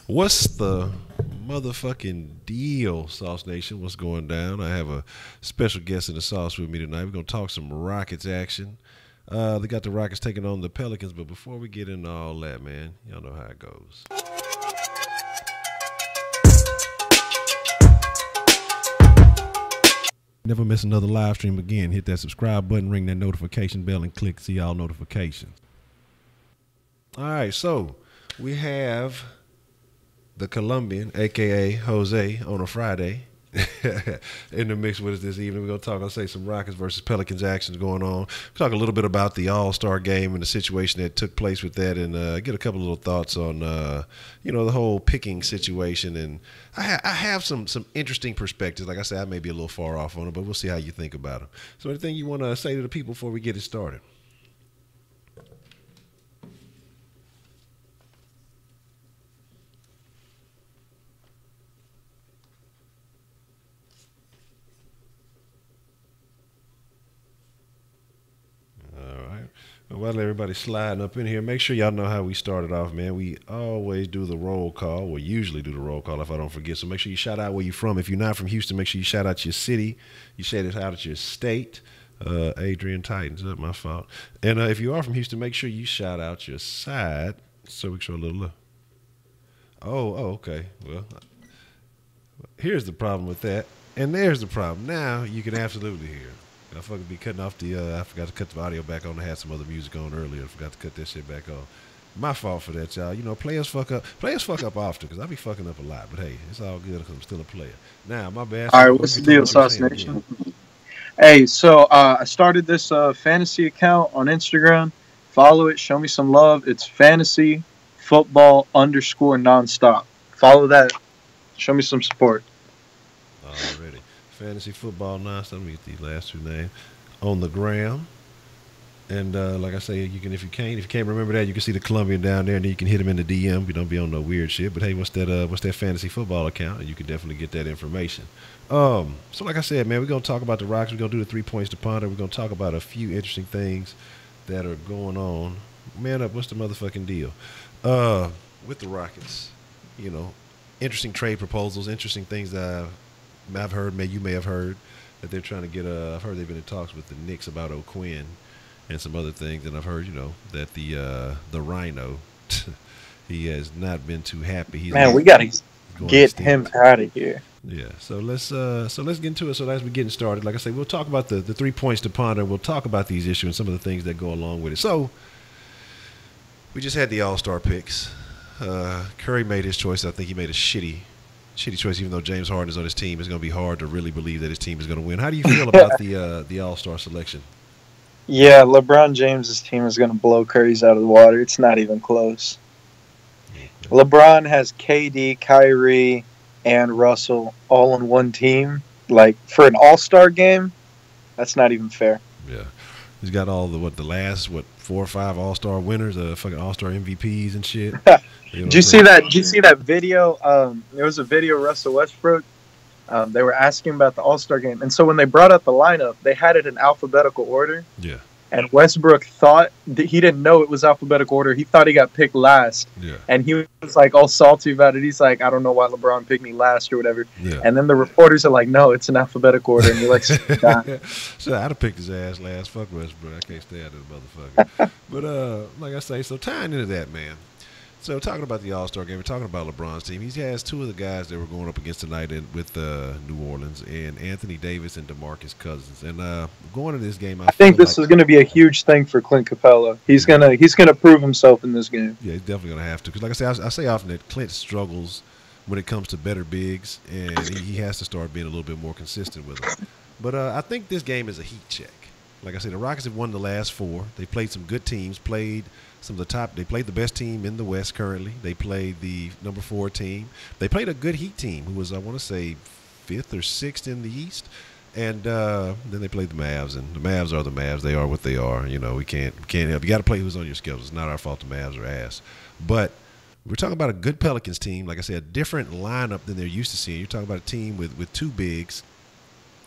What's the motherfucking deal, Sauce Nation? What's going down? I have a special guest in the sauce with me tonight. We're going to talk some Rockets action. They got the Rockets taking on the Pelicans, but before we get into all that, man, y'all know how it goes. Never miss another live stream again. Hit that subscribe button, ring that notification bell, and click see all notifications. All right, so we have the Colombian, a.k.a. Jose, on a Friday in the mix with us this evening. We're going to talk, I'll say, some Rockets versus Pelicans actions going on. Talk a little bit about the All-Star game and the situation that took place with that, and get a couple little thoughts on, the whole picking situation. And I have some interesting perspectives. Like I said, I may be a little far off on it, but we'll see how you think about them. So anything you want to say to the people before we get it started? While everybody's sliding up in here, make sure y'all know how we started off, man. We always do the roll call. We usually do the roll call if I don't forget. So make sure you shout out where you're from. If you're not from Houston, make sure you shout out your city. You shout it out your state. Adrian Titans, that's my fault. And if you are from Houston, make sure you shout out your side. So we can show a little love. Okay. Well, here's the problem with that. And there's the problem. Now you can absolutely hear. I fucking be cutting off I forgot to cut the audio back on. I had some other music on earlier. I forgot to cut that shit back on. My fault for that, y'all. You know, players fuck up. Players fuck up often because I be fucking up a lot. But hey, it's all good because I'm still a player. Now, my bad. All right, what's the deal, Sauce Nation? Hey, so I started this fantasy account on Instagram. Follow it. Show me some love. It's fantasy football _ nonstop. Follow that. Show me some support. Already. Fantasy football nonstop. Let me get these last two names on the gram. And like I say, you can if you can't remember that, you can see the Colombian down there, and then you can hit him in the DM. You don't be on no weird shit. But hey, what's that fantasy football account? And you can definitely get that information. So like I said, man, we're gonna talk about the Rocks. We're gonna do the 3 points to ponder. We're gonna talk about a few interesting things that are going on. Man up, what's the motherfucking deal? With the Rockets, interesting trade proposals, interesting things that I've heard, you may have heard, that they're trying to get I've heard they've been in talks with the Knicks about O'Quinn and some other things, and I've heard, that the Rhino, he has not been too happy. We gotta get him out of here. Yeah, so let's get into it. So as we're getting started, like I say, we'll talk about the 3 points to ponder. We'll talk about these issues and some of the things that go along with it. So we just had the All-Star picks. Curry made his choice. I think he made a shitty choice, even though James Harden is on his team. It's going to be hard to really believe that his team is going to win. How do you feel about the All-Star selection? Yeah, LeBron James's team is going to blow Curry's out of the water. It's not even close. Okay. LeBron has KD, Kyrie, and Russell all on one team. Like, for an All-Star game, that's not even fair. Yeah. He's got all the last 4 or 5 All-Star winners, fucking All-Star MVPs and shit. Did you see that video? There was a video of Russell Westbrook. They were asking about the All-Star game. And so when they brought up the lineup, they had it in alphabetical order. Yeah. And Westbrook thought that he didn't know it was alphabetical order. He thought he got picked last. Yeah. And he was like all salty about it. He's like, I don't know why LeBron picked me last or whatever. Yeah. And then the reporters are like, no, it's an alphabetical order. And you're like, so I'd have picked his ass last. Fuck Westbrook. I can't stand that motherfucker. But like I say, so tying into that, man. So talking about the All-Star game, we're talking about LeBron's team. He has 2 of the guys that we're going up against tonight with New Orleans, and Anthony Davis and DeMarcus Cousins. And going to this game, I think this is going to be a huge thing for Clint Capella. He's gonna prove himself in this game. Yeah, he's definitely going to have to. Because like I say, I say often that Clint struggles when it comes to better bigs, and he has to start being a little bit more consistent with them. But I think this game is a heat check. Like I said, the Rockets have won the last 4. They played some good teams, played some of the top. They played the best team in the West currently. They played the number 4 team. They played a good Heat team who was, I want to say, 5th or 6th in the East. And then they played the Mavs, and the Mavs are the Mavs. They are what they are. We can't help. You got to play who's on your schedule. It's not our fault the Mavs are ass. But we're talking about a good Pelicans team. Like I said, a different lineup than they're used to seeing. You're talking about a team with 2 bigs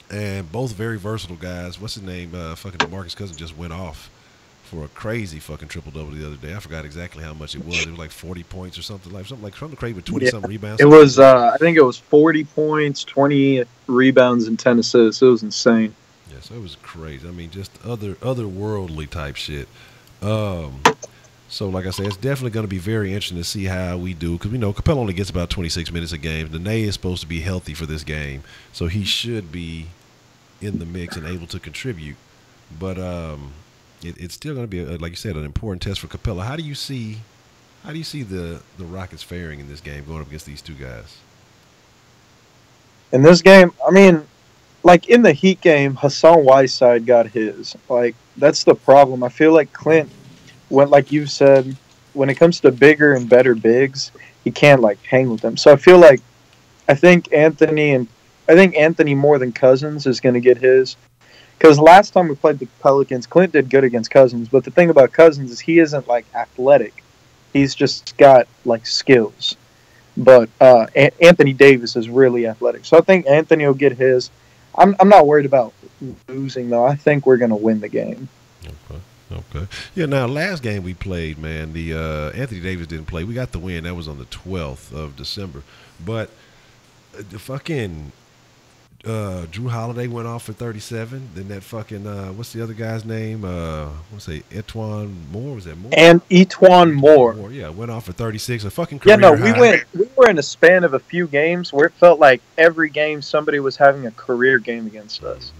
and both very versatile guys. What's his name? Fucking DeMarcus Cousins just went off for a crazy fucking triple-double the other day. I forgot exactly how much it was. It was like 40 points or something something crazy with 20-something rebounds. It was, I think it was 40 points, 20 rebounds, and 10 assists. It was insane. Yeah, so it was crazy. I mean, just otherworldly type shit. So, like I said, it's definitely going to be very interesting to see how we do because we know Capella only gets about 26 minutes a game. Nene is supposed to be healthy for this game, so he should be in the mix and able to contribute. But it's still going to be, like you said, an important test for Capella. How do you see the Rockets faring in this game going up against these two guys? In this game, I mean, like in the Heat game, Hassan Whiteside got his. Like, that's the problem. I feel like Clint, when, like you said, when it comes to bigger and better bigs, he can't like hang with them. So I think Anthony more than Cousins is going to get his. Because last time we played the Pelicans, Clint did good against Cousins. But the thing about Cousins is he isn't like athletic. He's just got like skills. But Anthony Davis is really athletic. So I think Anthony will get his. I'm not worried about losing, though. I think we're going to win the game. Okay. Yeah, now, last game we played, man, the Anthony Davis didn't play. We got the win. That was on the 12th of December. But the fucking Drew Holiday went off for 37. Then that fucking, what's the other guy's name? Etwan Moore? Was that Moore? And Etwan Moore. Yeah, went off for 36. A fucking career high. We were in a span of a few games where it felt like every game somebody was having a career game against us.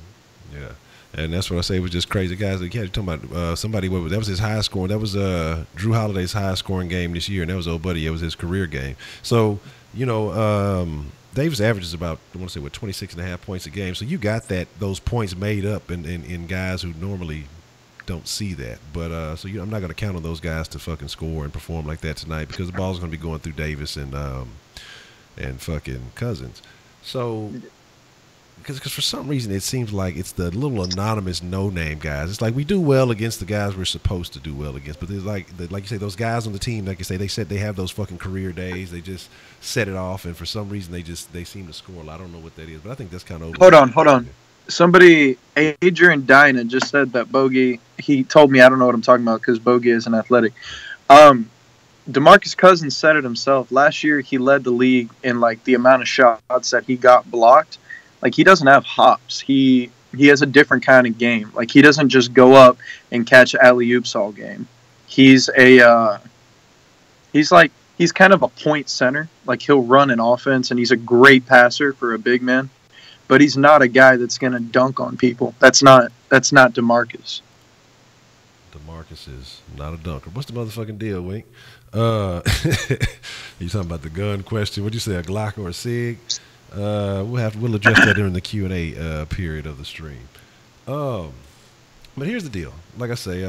Yeah. And that's what I say was just crazy, guys. Like, you're talking about somebody. That was his highest scoring. That was Drew Holiday's highest scoring game this year, and that was old buddy. It was his career game. So Davis averages about 26.5 points a game. So you got those points made up in guys who normally don't see that. But I'm not going to count on those guys to fucking score and perform like that tonight because the ball's going to be going through Davis and fucking Cousins. So. Because for some reason it seems like it's the little anonymous no-name guys. It's like we do well against the guys we're supposed to do well against. But there's like you say, those guys on the team, like you say, they have those fucking career days. They just set it off, and for some reason they seem to score a lot. I don't know what that is, but I think that's kind of over. Hold on. Somebody, Adrian Dyna, just said that Bogey. He told me I don't know what I'm talking about because Bogey isn't athletic. DeMarcus Cousins said it himself. Last year he led the league in like the amount of shots that he got blocked. Like, he doesn't have hops. He has a different kind of game. Like, he doesn't just go up and catch alley-oops all game. He's kind of a point center. Like, he'll run an offense, and he's a great passer for a big man. But he's not a guy that's going to dunk on people. That's not DeMarcus. DeMarcus is not a dunker. What's the motherfucking deal, Wink? You talking about the gun question? What'd you say, a Glock or a Sig? We'll address that during the Q&A period of the stream. But here's the deal. Like I say,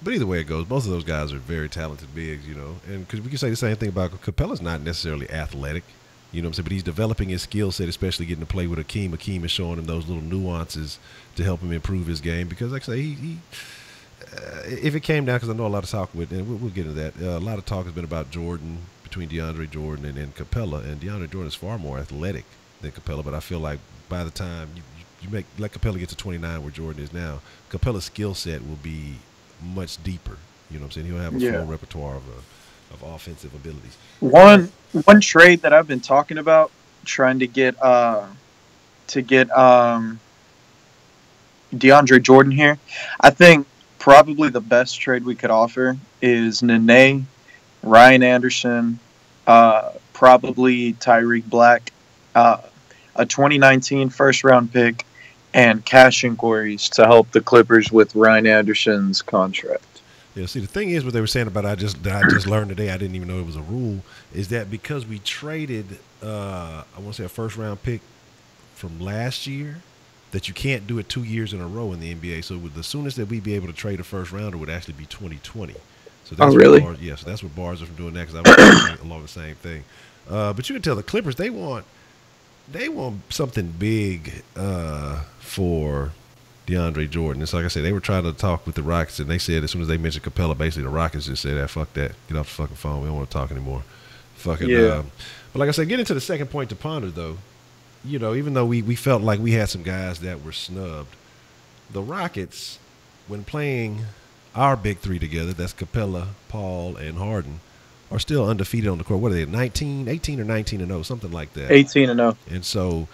but either way it goes, both of those guys are very talented bigs, and because we can say the same thing about Capella's not necessarily athletic, you know what I'm saying, but he's developing his skill set, especially getting to play with Akeem. Akeem is showing him those little nuances to help him improve his game because, like I say, he if it came down, because I know a lot of talk with, and we'll get into that, a lot of talk has been about Jordan, between DeAndre Jordan and Capella, and DeAndre Jordan is far more athletic than Capella, but I feel like by the time you let Capella get to 29 where Jordan is now, Capella's skill set will be much deeper. You know what I'm saying? He'll have a full repertoire of offensive abilities. One trade that I've been talking about, trying to get DeAndre Jordan here, I think probably the best trade we could offer is Nene, Ryan Anderson, probably Tyreek Black, a 2019 first-round pick, and cash inquiries to help the Clippers with Ryan Anderson's contract. Yeah, see, the thing is what they were saying about I just learned today, I didn't even know it was a rule, is that because we traded, I want to say a first-round pick from last year, that you can't do it 2 years in a row in the NBA. So the soonest that we'd be able to trade a first-rounder would actually be 2020. So that's really? So that's what bars are from doing that because I was thinking along the same thing. But you can tell the Clippers they want something big for DeAndre Jordan. It's like I said, they were trying to talk with the Rockets, and they said as soon as they mentioned Capella, basically the Rockets just said, fuck that, get off the fucking phone. We don't want to talk anymore. Fucking. Yeah. But like I said, getting to the second point to ponder though, even though we felt like we had some guys that were snubbed, the Rockets, when playing our big three together, that's Capella, Paul, and Harden, are still undefeated on the court. What are they, 19, 18 or 19-0, something like that? 18-0. And so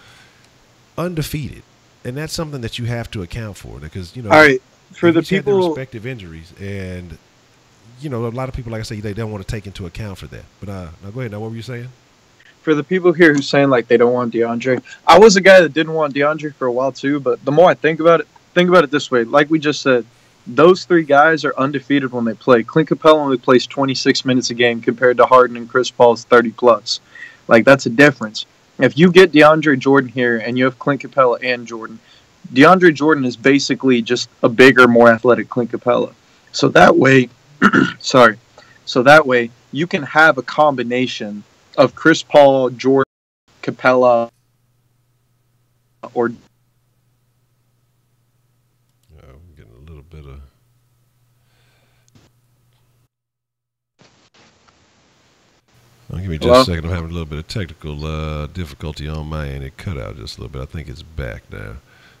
undefeated. And that's something that you have to account for because, All right, for the each had their people, respective injuries. And, a lot of people, like I say, they don't want to take into account for that. But now go ahead. Now, what were you saying? for the people here who's saying like they don't want DeAndre, I was a guy that didn't want DeAndre for a while too. But the more I think about it this way. Like we just said, those three guys are undefeated when they play. Clint Capella only plays 26 minutes a game compared to Harden and Chris Paul's 30 plus. Like that's a difference. If you get DeAndre Jordan here and you have Clint Capella and Jordan, DeAndre Jordan is basically just a bigger, more athletic Clint Capella. So that way, So that way you can have a combination of Chris Paul, Jordan, Capella, or I'm getting a little bit of. Give me just a second. I'm having a little bit of technical difficulty on my end. It cut out just a little bit. I think it's back now.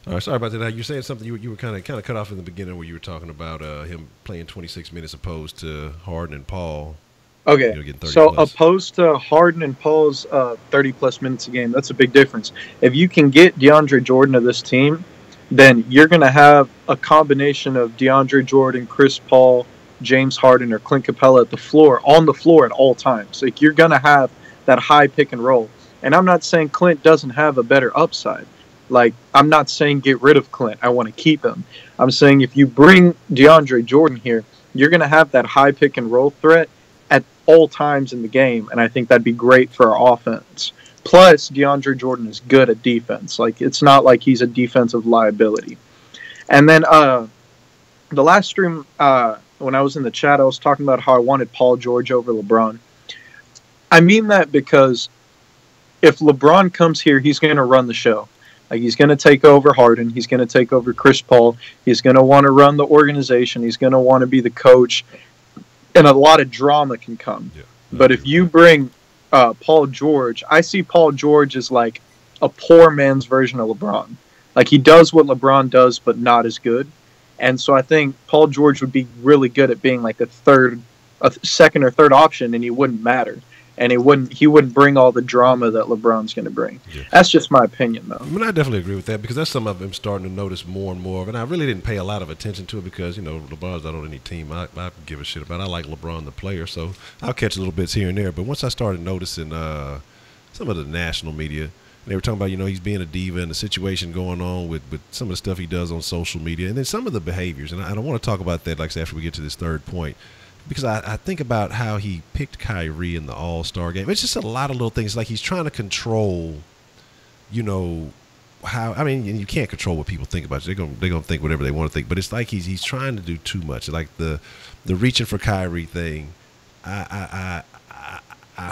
All right, sorry about that. You're saying something. You were kind of cut off in the beginning where you were talking about him playing 26 minutes opposed to Harden and Paul. Okay, so plus. Opposed to Harden and Paul's 30-plus minutes a game, that's a big difference. If you can get DeAndre Jordan to this team, then you're going to have a combination of DeAndre Jordan, Chris Paul, James Harden, or Clint Capella on the floor at all times. Like you're going to have that high pick and roll. And I'm not saying Clint doesn't have a better upside. Like, I'm not saying get rid of Clint. I want to keep him. I'm saying if you bring DeAndre Jordan here, you're going to have that high pick and roll threat at all times in the game, and I think that'd be great for our offense. Plus, DeAndre Jordan is good at defense. Like, it's not like he's a defensive liability. And then the last stream, when I was in the chat, I was talking about how I wanted Paul George over LeBron. I mean that because if LeBron comes here, he's going to run the show. Like, he's going to take over Harden. He's going to take over Chris Paul. He's going to want to run the organization. He's going to want to be the coach. And a lot of drama can come. Yeah, but if you bring Paul George, I see Paul George as like a poor man's version of LeBron. Like, he does what LeBron does, but not as good. And so I think Paul George would be really good at being like a second or third option, and he wouldn't matter. And he wouldn't bring all the drama that LeBron's going to bring. Yeah. That's just my opinion, though. I mean, I definitely agree with that because that's something I'm starting to notice more and more of. And I really didn't pay a lot of attention to it because, LeBron's not on any team I give a shit about. I like LeBron, the player, so I'll catch little bits here and there. But once I started noticing some of the national media, they were talking about, he's being a diva and the situation going on with some of the stuff he does on social media. And then some of the behaviors. And I don't want to talk about that, like I said, after we get to this third point. Because I think about how he picked Kyrie in the All-Star game. It's just a lot of little things. Like he's trying to control, how. I mean, you can't control what people think about you. They're gonna think whatever they want to think. But it's like he's trying to do too much. Like the reaching for Kyrie thing. I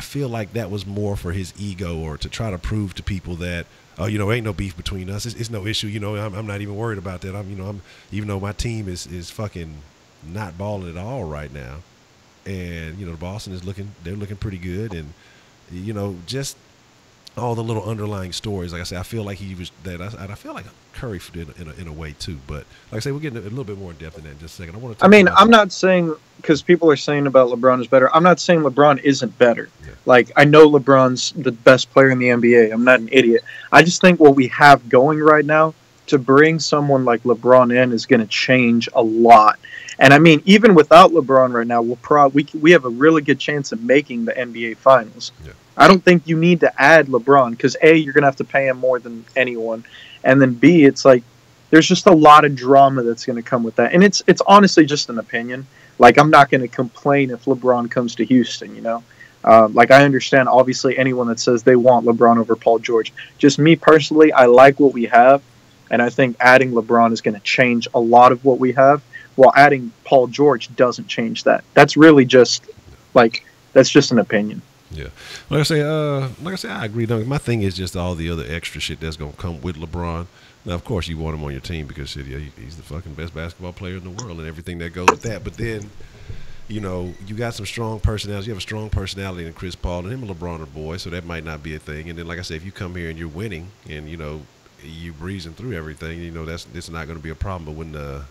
feel like that was more for his ego or to try to prove to people that ain't no beef between us. It's no issue. I'm not even worried about that. I'm even though my team is fucking not balling at all right now, and Boston they're looking pretty good, and just all the little underlying stories. Like I said, I feel like he was that. I feel like Curry did in a way too. But like I say, we're getting a little bit more in depth in that in just a second. I'm not saying because people are saying about LeBron is better. I'm not saying LeBron isn't better. Yeah. Like I know LeBron's the best player in the NBA. I'm not an idiot. I just think what we have going right now to bring someone like LeBron in is going to change a lot. And I mean, even without LeBron right now, we have a really good chance of making the NBA Finals. Yeah. I don't think you need to add LeBron because A, you're going to have to pay him more than anyone, and then B, it's like there's just a lot of drama that's going to come with that. And it's honestly just an opinion. Like I'm not going to complain if LeBron comes to Houston. Like I understand obviously anyone that says they want LeBron over Paul George. Just me personally, I like what we have, and I think adding LeBron is going to change a lot of what we have. While adding Paul George doesn't change that. That's really just that's just an opinion. Yeah, like I say, I agree. My thing is just all the other extra shit that's gonna come with LeBron. Now, of course, you want him on your team because he's the fucking best basketball player in the world and everything that goes with that. But then, you got some strong personalities. You have a strong personality in Chris Paul, and him and LeBron are boys, so that might not be a thing. And then, like I say, if you come here and you're winning and you breezing through everything, that's not going to be a problem. But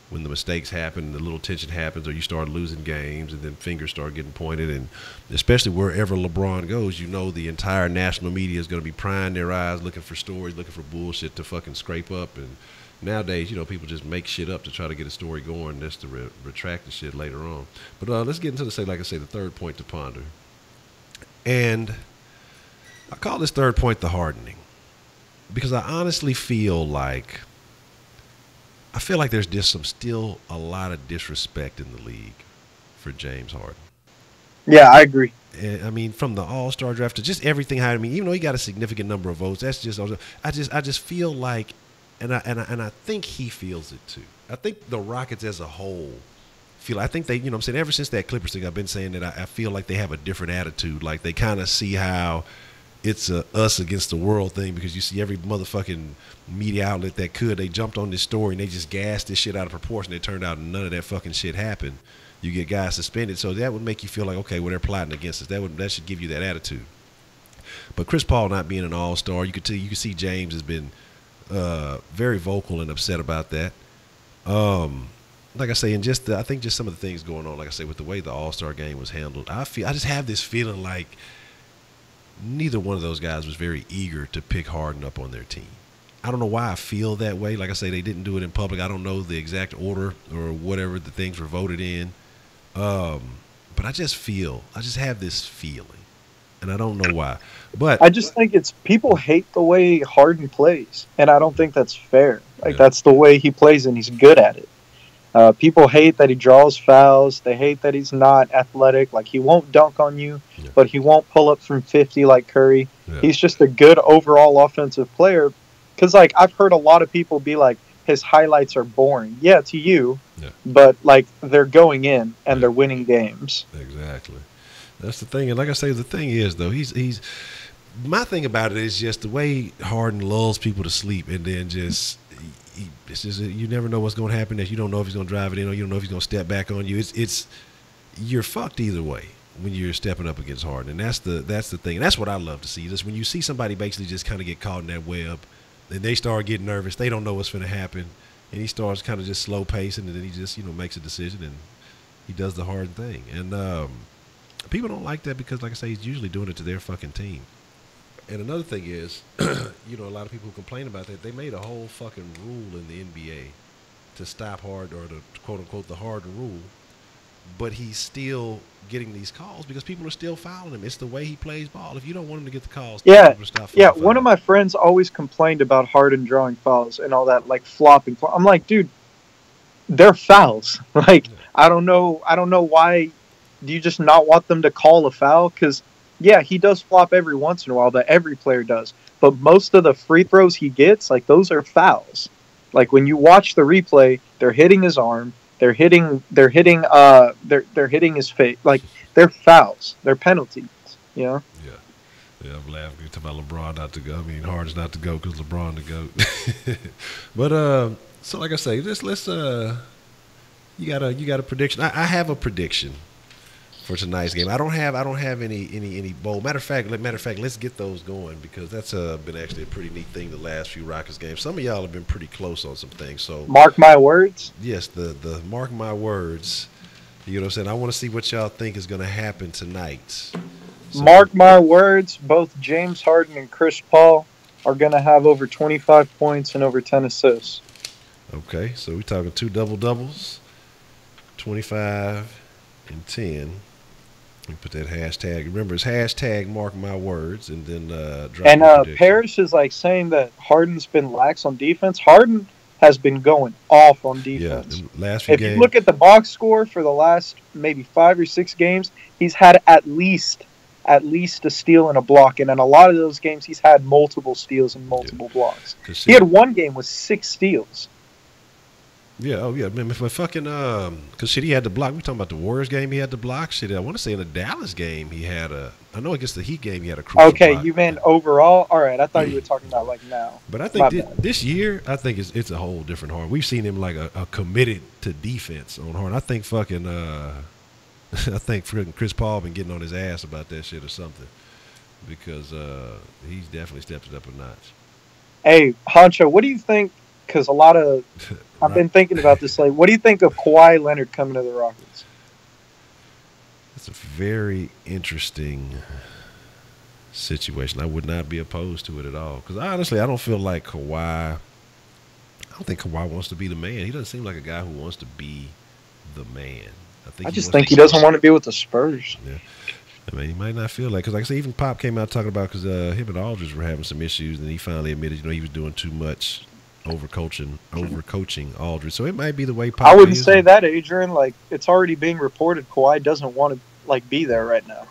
when when the mistakes happen, the little tension happens, or you start losing games, and then fingers start getting pointed, and especially wherever LeBron goes, you know the entire national media is going to be prying their eyes, looking for stories, looking for bullshit to fucking scrape up. And nowadays, you know, people just make shit up to try to get a story going, just to retract the shit later on. But let's get into the the third point to ponder, and I call this third point the hardening, because I honestly feel like there's just still a lot of disrespect in the league for James Harden. Yeah, I agree. And, I mean, from the All-Star draft to just everything. I mean, even though he got a significant number of votes, that's just I just feel like, and I think he feels it too. I think the Rockets as a whole feel. I think they, you know, what I'm saying, ever since that Clippers thing, I've been saying that I feel like they have a different attitude. Like they kind of see how it's a us against the world thing, because you see every motherfucking media outlet that could, they jumped on this story and they just gassed this shit out of proportion. It turned out none of that fucking shit happened. You get guys suspended, so that would make you feel like, okay, well, they're plotting against us. That should give you that attitude. But Chris Paul not being an all-star, you could see James has been very vocal and upset about that. Like I say, and I think just some of the things going on, like I say, with the way the All-Star game was handled, I just have this feeling like neither one of those guys was very eager to pick Harden up on their team. I don't know why I feel that way. Like I say, they didn't do it in public. I don't know the exact order or whatever the things were voted in. But I just have this feeling, and I don't know why. But I just think it's people hate the way Harden plays, and I don't think that's fair. Like that's the way he plays, and he's good at it. People hate that he draws fouls. They hate that he's not athletic. Like he won't dunk on you, but he won't pull up from 50 like Curry. Yeah. He's just a good overall offensive player. Because like I've heard a lot of people be like, his highlights are boring. Yeah, to you, but like they're going in and they're winning games. Exactly. That's the thing. And like I say, the thing is though, he's my thing about it is just the way Harden lulls people to sleep, and then just. It's just you never know what's going to happen. That you don't know if he's going to drive it in, or you don't know if he's going to step back on you. It's you're fucked either way when you're stepping up against Harden, and that's the thing. And that's what I love to see. Just when you see somebody basically just kind of get caught in that web, then they start getting nervous. They don't know what's going to happen, and he starts kind of just slow pacing, and then he just makes a decision and he does the hard thing. And people don't like that because, like I say, he's usually doing it to their fucking team. And another thing is, a lot of people who complain about that, they made a whole fucking rule in the NBA to stop Harden, or to quote-unquote the Harden rule, but he's still getting these calls because people are still fouling him. It's the way he plays ball. If you don't want him to get the calls, stop. One of my friends always complained about Harden drawing fouls and all that, like flopping. I'm like, dude, they're fouls. Like, I don't know why. Do you just not want them to call a foul? Because yeah, he does flop every once in a while, that every player does. But most of the free throws he gets, like those are fouls. Like when you watch the replay, they're hitting his arm, they're hitting his face. Like they're fouls, they're penalties. You know? Yeah, I'm laughing. You're talking about LeBron not to go. I mean, Harden's not to go because LeBron to go. But so like I say, let's you got a prediction. I have a prediction for tonight's game. I don't have any bold. Matter of fact, let's get those going, because that's been actually a pretty neat thing the last few Rockets games. Some of y'all have been pretty close on some things. So mark my words. Yes, the mark my words. You know what I'm saying? I want to see what y'all think is going to happen tonight. So, mark my words. Both James Harden and Chris Paul are going to have over 25 points and over 10 assists. Okay, so we're talking 2 double-doubles, 25 and 10. We put that hashtag. Remember, it's hashtag mark my words, and then drop. And Parrish is like saying that Harden's been lax on defense. Harden has been going off on defense. Yeah, the last few games. If you look at the box score for the last maybe 5 or 6 games, he's had at least a steal and a block, and in a lot of those games, he's had multiple steals and multiple blocks. He had one game with 6 steals. Yeah, oh yeah, man, for fucking because shit, he had to block. We talking about the Warriors game, he had to block. Shit, I want to say in the Dallas game, he had I know against the Heat game, he had a crucial block. You meant overall? All right, I thought you were talking about like now. But I think this year, I think it's a whole different Harden. We've seen him like a committed to defense on Harden. I think fucking I think freaking Chris Paul been getting on his ass about that shit or something, because he's definitely stepped it up a notch. Hey, Honcho, what do you think? Because a lot of I've been thinking about this. Like, what do you think of Kawhi Leonard coming to the Rockets? It's a very interesting situation. I would not be opposed to it at all. Because honestly, I don't feel like Kawhi. I don't think Kawhi wants to be the man. He doesn't seem like a guy who wants to be the man. I just think he doesn't want to be with the Spurs. Yeah. I mean, he might not feel like, because like I said, even Pop came out talking about, because him and Aldridge were having some issues, and he finally admitted, he was doing too much overcoaching Aldridge. So it might be the way Pop I wouldn't say that, Adrian. Like, it's already being reported Kawhi doesn't want to, like, be there right now.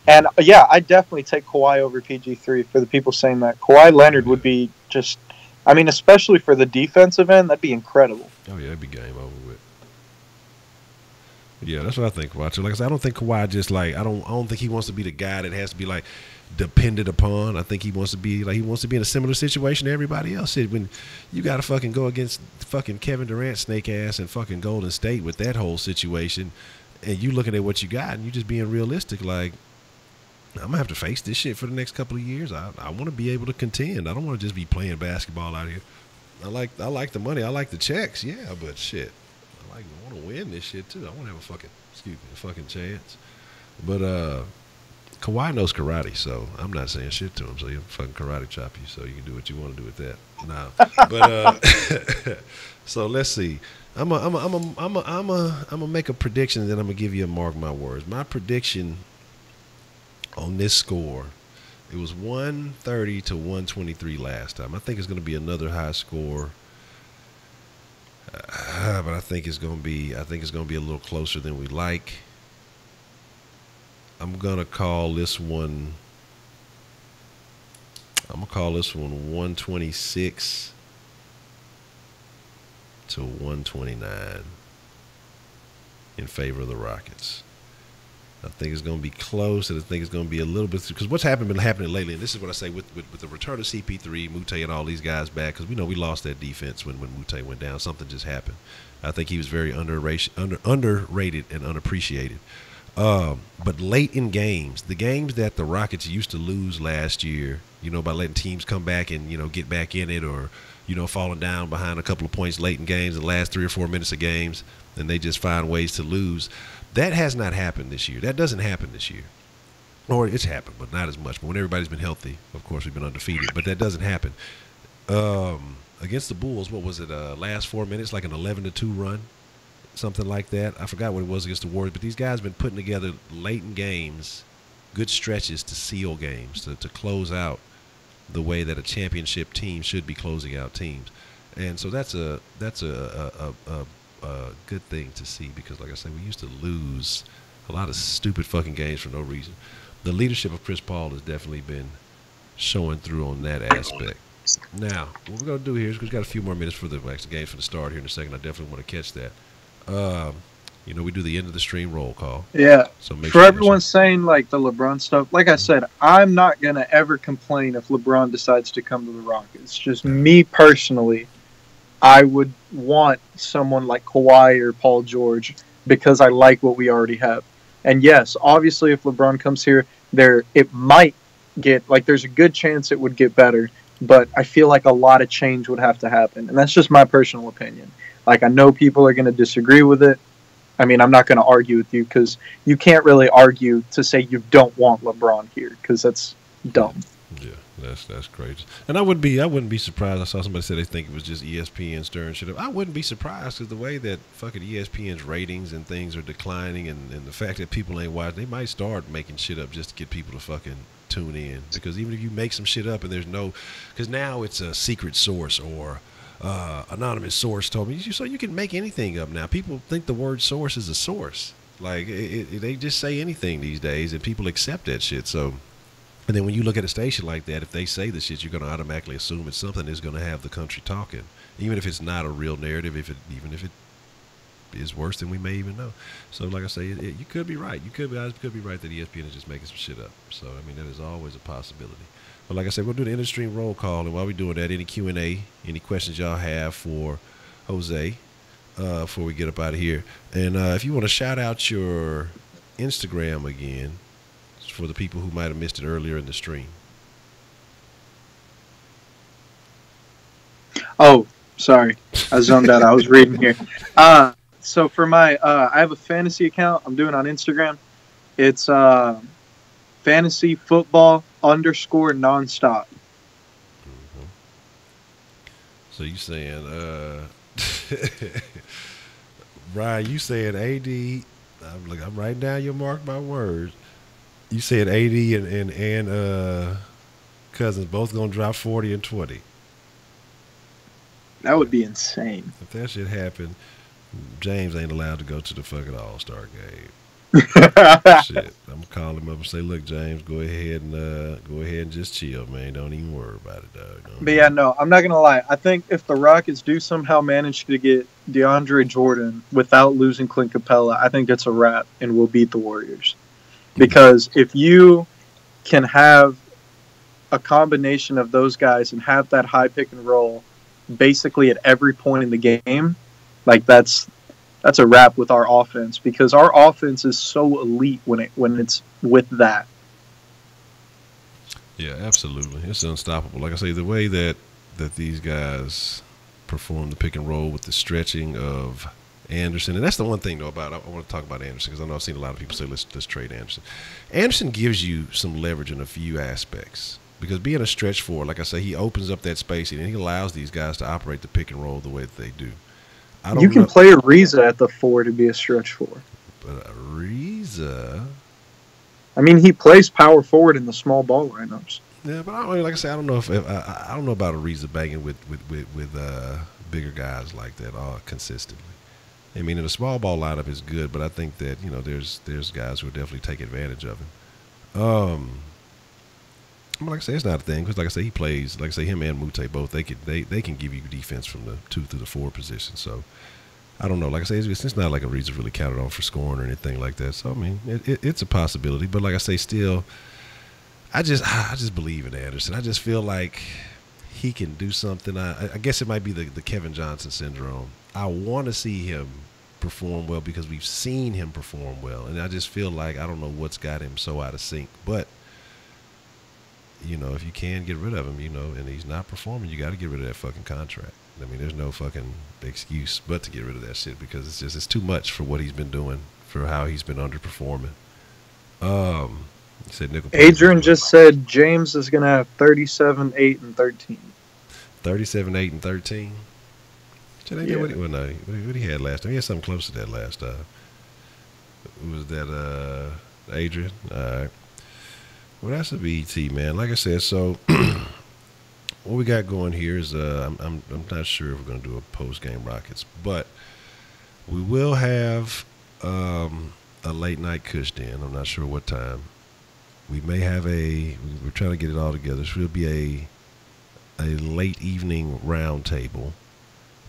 And, yeah, I definitely take Kawhi over PG3 for the people saying that. Kawhi Leonard would be just, I mean, especially for the defensive end, that'd be incredible. Oh, yeah, it'd be game over with. Yeah, that's what I think about it. Like I said, I don't think Kawhi just like I don't think he wants to be the guy that has to be like depended upon. I think he wants to be in a similar situation to everybody else. When you got to fucking go against fucking Kevin Durant, snake ass, and fucking Golden State with that whole situation, and you looking at what you got and you just being realistic, like I'm gonna have to face this shit for the next couple of years. I want to be able to contend. I don't want to just be playing basketball out here. I like the money. I like the checks. Yeah, but shit. I want to win this shit too. I want to have a fucking chance. But Kawhi knows karate, so I'm not saying shit to him. So he'll fucking karate chop you, so you can do what you want to do with that. No, but so let's see. I'm gonna make a prediction, and then I'm gonna give you a mark my words. My prediction on this score, it was 130 to 123 last time. I think it's gonna be another high score. But I think it's gonna be a little closer than we like. I'm gonna call this one 126 to 129 in favor of the Rockets. I think it's going to be close, and I think it's going to be a little bit, because what's been happening lately, and this is what I say with the return of CP3, Muthaf, and all these guys back, because we know we lost that defense when Muthaf went down. Something just happened. I think he was very underrated and unappreciated. But late in games, the games that the Rockets used to lose last year, by letting teams come back and get back in it, or falling down behind a couple of points late in games, the last 3 or 4 minutes of games, and they just find ways to lose. That has not happened this year. That doesn't happen this year. Or it's happened, but not as much. But when everybody's been healthy, of course, we've been undefeated. But that doesn't happen. Against the Bulls, what was it, last 4 minutes, like an 11-2 run? Something like that. I forgot what it was against the Warriors. But these guys have been putting together late in games, good stretches to seal games, to close out the way that a championship team should be closing out teams. And so that's a good thing to see, because like I said, we used to lose a lot of stupid fucking games for no reason. The leadership of Chris Paul has definitely been showing through on that aspect. Now, what we're going to do here is we've got a few more minutes for the games for the start here in a second. I definitely want to catch that. We do the end of the stream roll call. Yeah. So for everyone saying like the LeBron stuff, like I said, I'm not going to ever complain if LeBron decides to come to the Rockets. Just me personally, I would want someone like Kawhi or Paul George because I like what we already have. And yes, obviously if LeBron comes here, it might get, like, there's a good chance it would get better, but I feel like a lot of change would have to happen. And that's just my personal opinion. Like, I know people are going to disagree with it. I mean, I'm not going to argue with you because you can't really argue to say you don't want LeBron here because that's dumb. Yeah. That's crazy. And I wouldn't be surprised. I saw somebody say they think it was just ESPN stirring shit up. I wouldn't be surprised, because the way that fucking ESPN's ratings and things are declining, and the fact that people ain't watching, they might start making shit up just to get people to fucking tune in. Because even if you make some shit up and there's no, because now it's a secret source or anonymous source told me, so you can make anything up now. People think the word source is a source. Like they just say anything these days, and people accept that shit. So. And then when you look at a station like that, if they say the shit, you're going to automatically assume it's something that's going to have the country talking, even if it's not a real narrative, even if it is worse than we may even know. So, like I say, you could be right. You could be right that ESPN is just making some shit up. So, I mean, that is always a possibility. But like I said, we'll do the industry roll call, and while we're doing that, any Q&A, any questions y'all have for Jose before we get up out of here. And if you want to shout out your Instagram again, for the people who might have missed it earlier in the stream. Oh, sorry. I zoned out. I was reading here. So for my, I have a fantasy account. I'm doing on Instagram. It's fantasy football _ nonstop. Mm-hmm. So you saying, Brian? You saying AD? I'm writing down your mark my words. You said AD and Cousins both gonna drop 40 and 20. That would be insane. If that shit happened, James ain't allowed to go to the fucking All-Star game. Shit, I'm gonna call him up and say, "Look, James, go ahead and just chill, man. Don't even worry about it, dog." But yeah, no, I'm not gonna lie. I think if the Rockets do somehow manage to get DeAndre Jordan without losing Clint Capella, I think it's a wrap, and we'll beat the Warriors. Because if you can have a combination of those guys and have that high pick and roll basically at every point in the game, like that's a wrap with our offense, because our offense is so elite when it's with that. Yeah, absolutely. It's unstoppable. Like I say, the way that these guys perform the pick and roll with the stretching of Anderson, and that's the one thing though about, I want to talk about Anderson, because I know I've seen a lot of people say let's trade Anderson. Anderson gives you some leverage in a few aspects, because being a stretch forward, like I say, he opens up that spacing and he allows these guys to operate the pick and roll the way that they do. You can play Ariza at the 4 to be a stretch 4. But Ariza, I mean, he plays power forward in the small ball lineups. Yeah, but like I said, I don't know if I don't know about Ariza banging with bigger guys like that consistently. I mean, in a small ball lineup is good, but I think that there's guys who will definitely take advantage of him. Like I say, it's not a thing, because like I say, he plays. Like I say, him and Muthaf both they can give you defense from the 2 through the 4 position. So I don't know. Like I say, it's not like Ariza really counted on for scoring or anything like that. So I mean, it's a possibility. But like I say, still, I just believe in Anderson. I just feel like he can do something. I guess it might be the Kevin Johnson syndrome. I want to see him perform well because we've seen him perform well, and I just feel like I don't know what's got him so out of sync, but. If you can get rid of him, and he's not performing, you got to get rid of that fucking contract. I mean, there's no fucking excuse but to get rid of that shit, because it's too much for what he's been doing, for how he's been underperforming. Said nickel. Adrian just said James is going to have 37, 8, and 13. 37, 8, and 13? Yeah. What he had last time? He had something close to that last time. Was that Adrian? All right. Well, that's a BET, man. Like I said, so what we got going here is I'm not sure if we're going to do a post-game Rockets, but we will have a late-night Kush Den. I'm not sure what time. We may have we're trying to get it all together. So it'll be a late evening round table.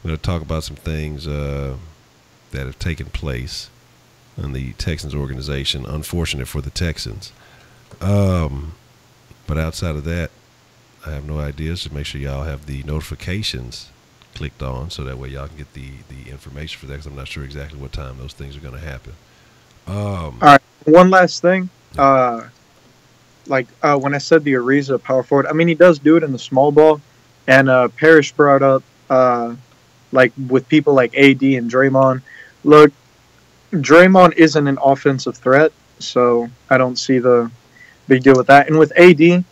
We're going to talk about some things that have taken place in the Texans organization. Unfortunate for the Texans. But outside of that, I have no ideas. So make sure y'all have the notifications clicked on, so that way y'all can get the information for that, because I'm not sure exactly what time those things are going to happen. All right, one last thing. When I said the Ariza power forward, I mean, he does do it in the small ball, and Parrish brought up with people like AD and Draymond. Look, Draymond isn't an offensive threat, so I don't see the big deal with that. And with AD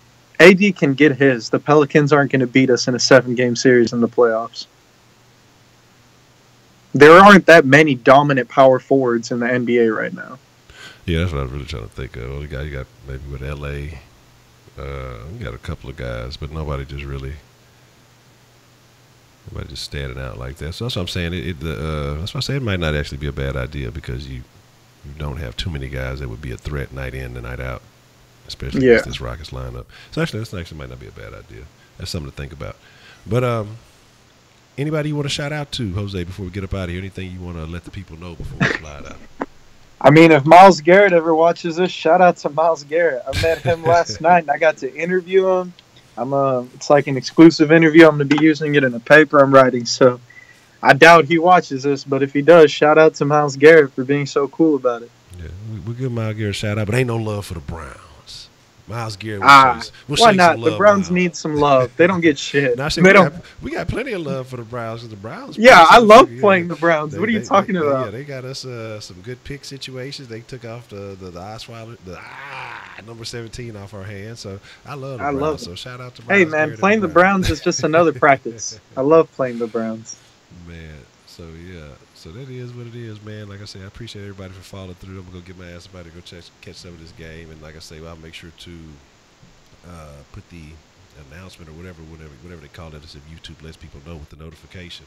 can get his. The Pelicans aren't going to beat us in a 7-game series in the playoffs. There aren't that many dominant power forwards in the NBA right now. Yeah, that's what I was really trying to think of. Well, you got maybe with LA, you got a couple of guys, but nobody just standing out like that. So that's what I'm saying. That's why I say it might not actually be a bad idea, because you don't have too many guys that would be a threat night in and night out, especially against this Rockets lineup. So this actually might not be a bad idea. That's something to think about. But anybody you want to shout out to, Jose, before we get up out of here? Anything you want to let the people know before we slide out? I mean, if Myles Garrett ever watches this, shout out to Myles Garrett. I met him last night, and I got to interview him. It's like an exclusive interview. I'm going to be using it in a paper I'm writing, so I doubt he watches this, but if he does, shout out to Myles Garrett for being so cool about it. Yeah, we'll give Myles Garrett a shout out, but ain't no love for the Browns. Miles Garrett. We'll show why you not? some The love, Browns Miles. need some love. They don't get shit. Now, see, They don't. we got plenty of love for the Browns. The Browns. Yeah, I love Yeah, playing the Browns. What are you talking about? Yeah, they got us some good pick situations. They took off the Osweiler, number 17 off our hands. So I love the Browns. So shout out to Miles Hey man, Garrett playing the Browns is just another practice. I love playing the Browns. Man, so yeah, so that is what it is, man. Like I say, I appreciate everybody for following through. I'm gonna go get my ass about to go catch some of this game, and like I say, I'll make sure to put the announcement or whatever they call it, as if YouTube lets people know with the notification.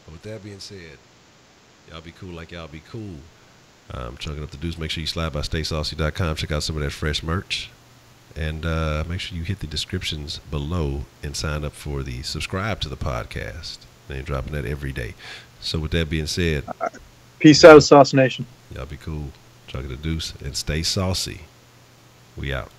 But with that being said, y'all be cool like y'all be cool. Chunking up the dudes. Make sure you slide by StaySaucy.com. Check out some of that fresh merch. And make sure you hit the descriptions below and sign up for the subscribe to the podcast. They're dropping that every day. So with that being said, peace out, Sauce Nation. Y'all be cool. Chunking the deuce and stay saucy. We out.